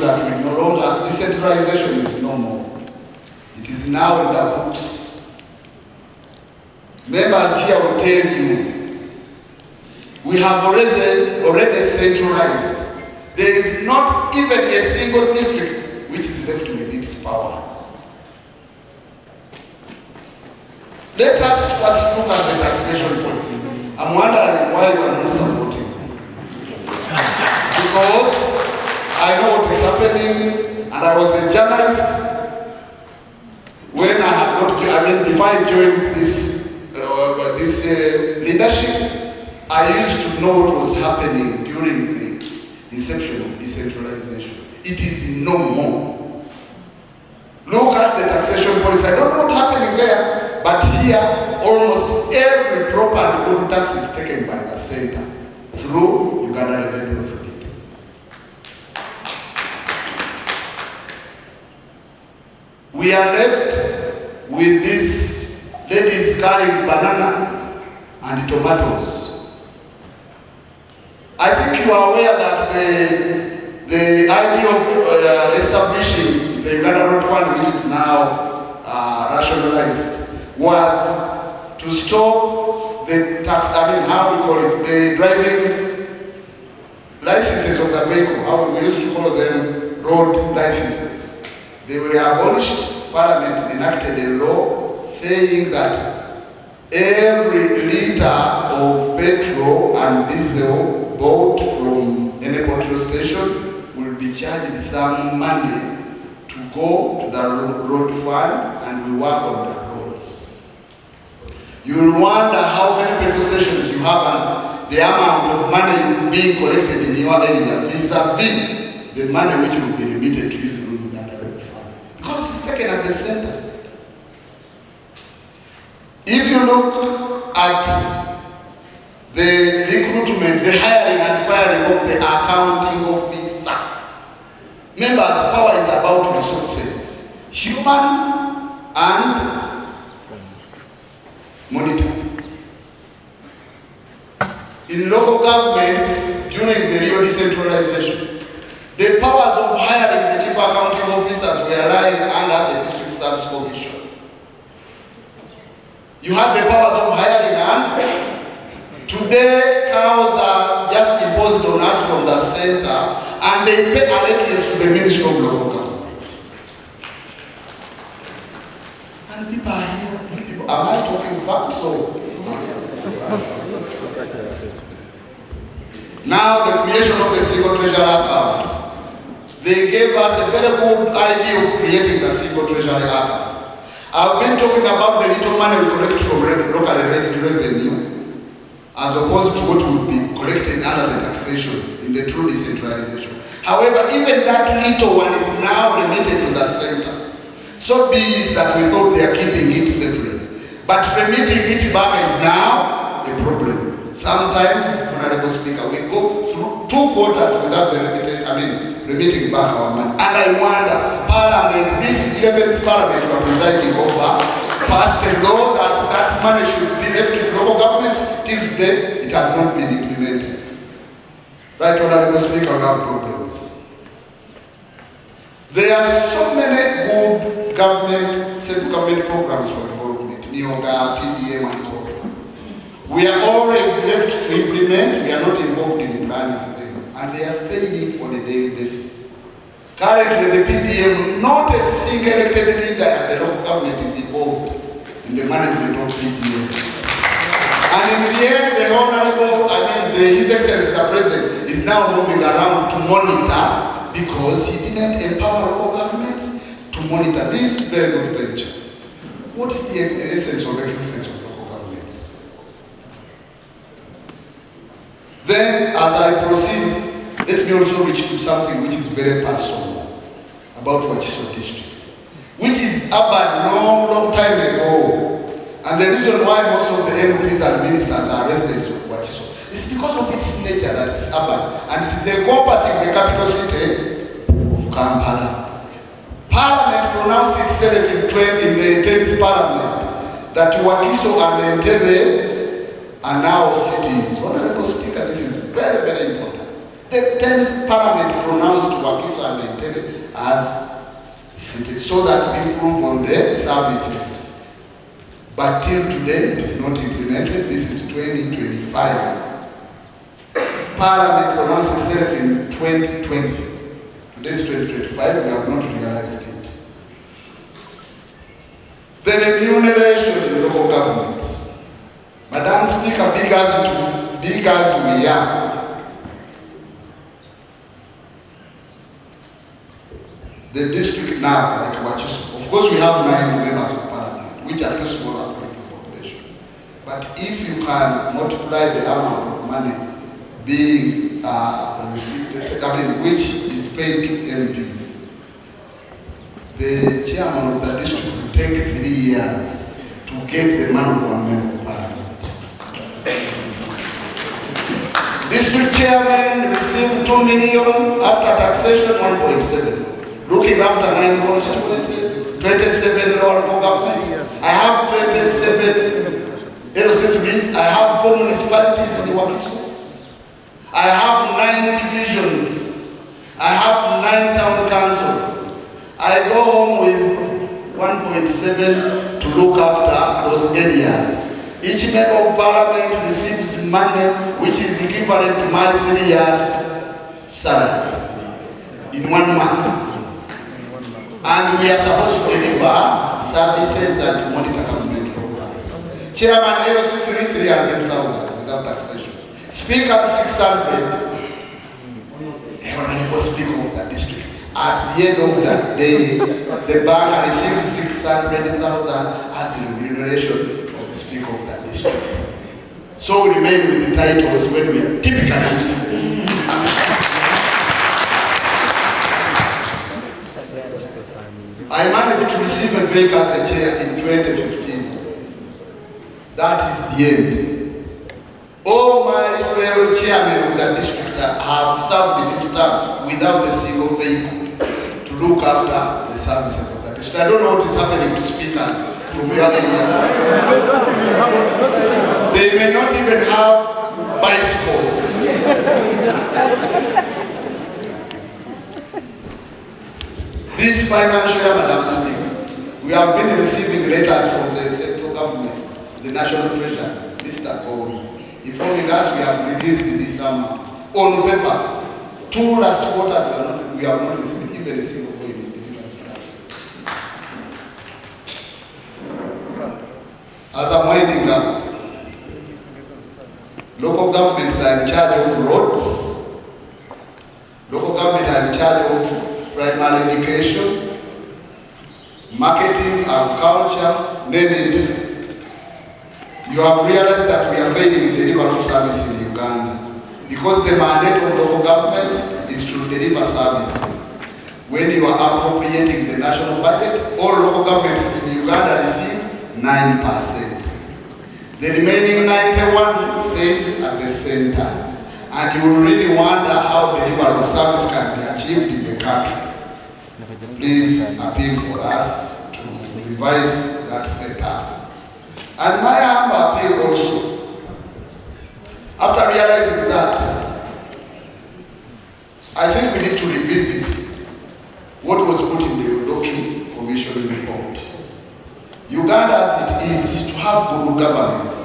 That we no longer, decentralization is no more. It is now in the books. Members here will tell you, we have already centralized. There is not even a single district which is left with its powers. Let us first look at the taxation policy. I'm wondering why you are not supporting it. Because I know what is happening, and I was a journalist when I had not, before I joined this leadership, I used to know what was happening during the inception of decentralization. It is no more. Look at the taxation policy. I don't know what's happening there, but here, almost every property good tax is taken by the center through Uganda Revenue Authority. We are left with these ladies carrying banana and tomatoes. I think you are aware that the idea of establishing the Uganda Road Fund, which is now rationalized, was to stop the tax, the driving licenses of the vehicle, how we used to call them road licenses. They were abolished. Parliament enacted a law saying that every liter of petrol and diesel bought from any petrol station will be charged some money to go to the road fund and we work on the roads. You will wonder how many petrol stations you have and the amount of money being collected in your area vis-a-vis the money which will be remitted to you through Uganda Road Fund. Because it's taken at the center. If you look at the recruitment, the hiring and firing of the accounting officer, members' power is about resources, human and monetary. In local governments, during the real decentralization, the powers of hiring the chief accounting officers were lying under the district service commission. You had the powers of hiring, and today cows are just imposed on us from the center, and they pay allegiance to the Ministry of Local Government. And people are here. Am I talking facts or? Now the creation of the single treasury account. They gave us a very good idea of creating the single treasury account. I've been talking about the little money we collect from locally raised revenue as opposed to what would be collected under the taxation in the true decentralization. However, even that little one is now remitted to the center. So be it that we thought they are keeping it safely. But remitting it back is now a problem. Sometimes, Honorable Speaker, we go through 2 quarters without the remitting back our money. And I wonder, Parliament, this 11th Parliament you are presiding over, passed a law that money should be left to local governments. Till today, it has not been implemented. Right, Honorable Speaker, we have problems. There are so many good government, central government programs for development, NIOGA, PDM, and so on. We are always left to implement, we are not involved in planning them, and they are failing on a daily basis. Currently, the PDM, not a single elected leader at the local government is involved in the management of PDM. And in the end, the Honorable, His Excellency, the President, is now moving around to monitor because he didn't empower local governments to monitor this very good venture. What is the essence of existence of local governments? Then, as I proceed, let me also reach to something which is very personal about Wachiso district, which is urban long time ago. And the reason why most of the MPs and ministers are residents of Wachiso is because of its nature that it's urban, and it is encompassing the capital city of Kampala. Parliament pronounced itself in the 10th Parliament that Wakiso and Entebbe are now cities. Honorable Speaker, this is very, very important. The 10th Parliament pronounced Wakiso and Entebbe as cities so that we improve on the services. But till today, it is not implemented. This is 2025. Parliament pronounced itself in 2020. Today is 2025, we have not realized it. The remuneration in local governments. Madam Speaker, big as we are, the district now, like Wachiso, of course we have 9 members of Parliament, which are too small according to the population. But if you can multiply the amount of money being received, which is paid to MPs, the chairman of the district will take 3 years to get the money of 1 member of Parliament. District chairman received 2 million, after taxation 1.7. Looking after 9 constituencies, 27 local governments. I have 27 LCTBs. I have 4 municipalities in Wakiso. I have 9 divisions. I have 9 town councils. I go home with 1.7 to look after those areas. Each member of Parliament receives money which is equivalent to my 3 years' salary in 1 month. And we are supposed to deliver services and to monitor government programs. Chairman, LC 300,000 without taxation. Speaker 600. Honorable Speaker of the district. At the end of that day, the bank received 600,000 as a remuneration of the Speaker of the district. So we remain with the titles when we are typically useless. I managed to receive a vacancy chair in 2015. That is the end. All my fellow chairmen of the district have served in this term without a single vehicle to look after the services of the district. I don't know what is happening to speakers from your areas. They may not even have bicycles. This financial year, Madam Speaker, we have been receiving letters from the central government, the National Treasurer, Mr. Cole, informing us we have released this summer on papers. 2 last quarters we have not received even a single coin in delivery service. As I'm winding up, local governments are in charge of roads. Local governments are in charge of primary education, marketing, agriculture, name it. You have realized that we are failing in delivery of service in Uganda because the mandate of local governments is to deliver services. When you are appropriating the national budget, all local governments in Uganda receive 9%. The remaining 91 stays at the center. And you will really wonder how delivery of service can be achieved achieved in the country. Please appeal for us to revise that setup. And my humble appeal also, after realizing that, I think we need to revisit what was put in the Udoki Commission report. Uganda, as it is, to have good governance,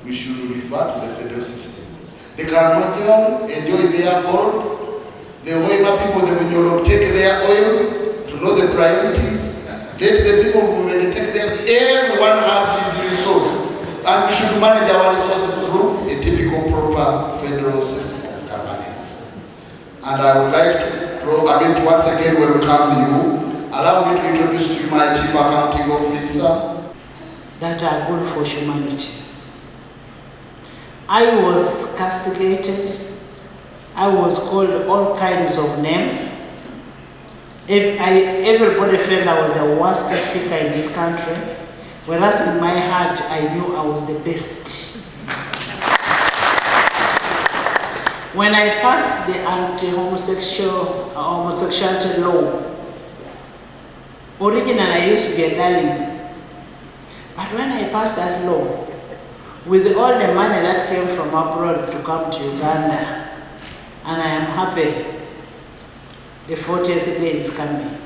we should refer to the federal system. They cannot enjoy their gold. The Hoima people, the Minyolo, take their oil to know the priorities. Let the people who may take them. Everyone has his resource, and we should manage our resources through a typical, proper federal system of governance. And I would like to, once again welcome you. Allow me to introduce to you my Chief Accounting Officer. That are good for humanity. I was castigated. I was called all kinds of names. Everybody felt I was the worst speaker in this country, whereas in my heart I knew I was the best. When I passed the homosexuality law, originally I used to be a darling. But when I passed that law, with all the money that came from abroad to come to Uganda, and I am happy, the 40th day is coming.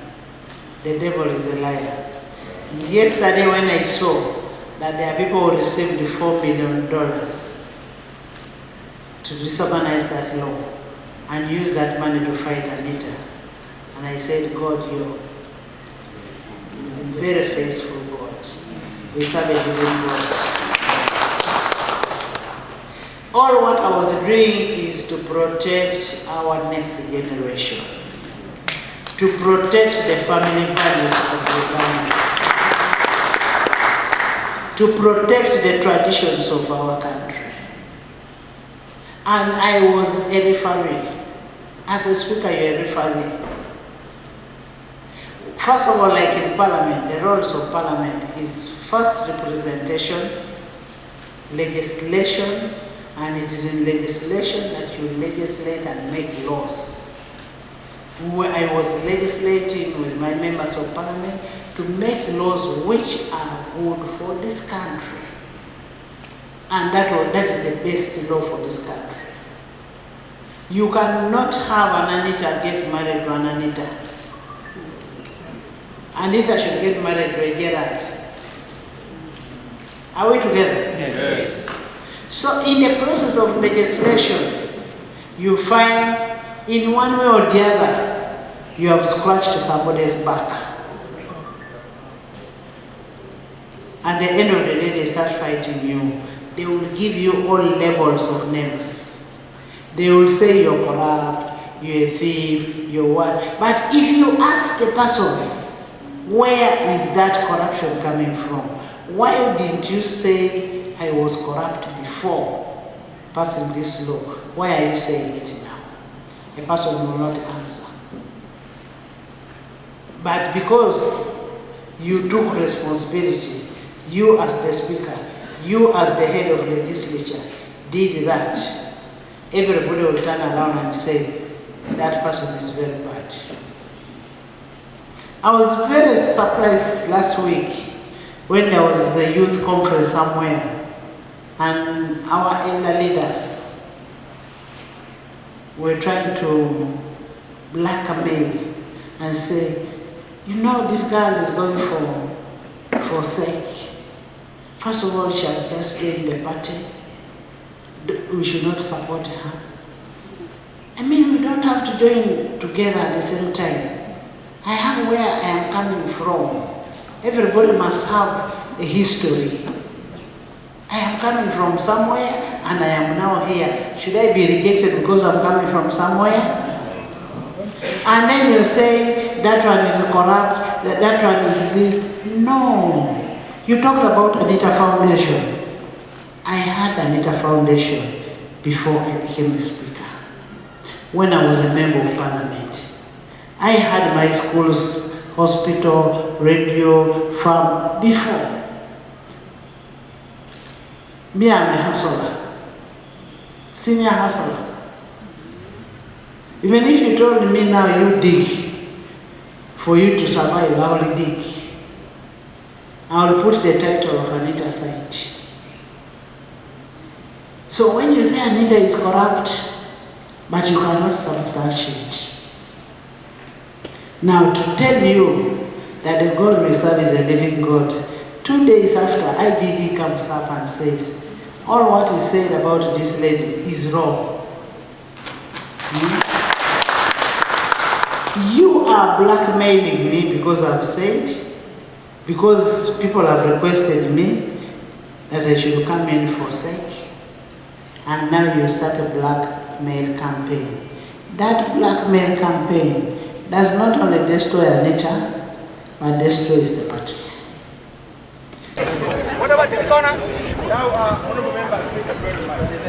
The devil is a liar. Yesterday when I saw that there are people who received $4 million to disorganize that law and use that money to fight Anita, and I said, God, you're very faithful God. We serve a living God. All what I was doing is to protect our next generation, to protect the family values of Uganda, to protect the traditions of our country. And I was a referee. As a speaker, you're a referee. First of all, like in Parliament, the roles of Parliament is first representation, legislation, and it is in legislation that you legislate and make laws. I was legislating with my members of Parliament to make laws which are good for this country. And that is the best law for this country. You cannot have an Anita get married to an Anita. Anita should get married to a Gerard. Are we together? Yes. So in the process of legislation, you find in one way or the other, you have scratched somebody's back. At the end of the day, they start fighting you. They will give you all levels of names. They will say you're corrupt, you're a thief, you're what. But if you ask the person, where is that corruption coming from? Why didn't you say I was corrupt before passing this law? Why are you saying it now? A person will not answer. But because you took responsibility, you as the speaker, you as the head of legislature did that, everybody will turn around and say, that person is very bad. I was very surprised last week when there was a youth conference somewhere and our elder leaders were trying to blackmail and say, you know, this girl is going for sake. First of all, she has just joined the party. We should not support her. I mean, we don't have to join together at the same time. I have where I am coming from. Everybody must have a history. I am coming from somewhere and I am now here. Should I be rejected because I'm coming from somewhere? And then you say, that one is corrupt, that one is this. No. You talked about Anita Foundation. I had Anita Foundation before I became a speaker. When I was a member of Parliament, I had my schools, hospital, radio, farm before. Me, I'm a hustler, senior hustler. Even if you told me now you dig, for you to survive, I will dig. I will put the title of Anita aside. So when you say Anita is corrupt, but you cannot substantiate. Now to tell you that the God we serve is a living God, 2 days after, IGD comes up and says, all what is said about this lady is wrong. You are blackmailing me because I've said, because people have requested me that I should come in for sake, and now you start a blackmail campaign. That blackmail campaign does not only destroy Anita, but destroys the party. What about this corner? Now, honorable member, thank you very much.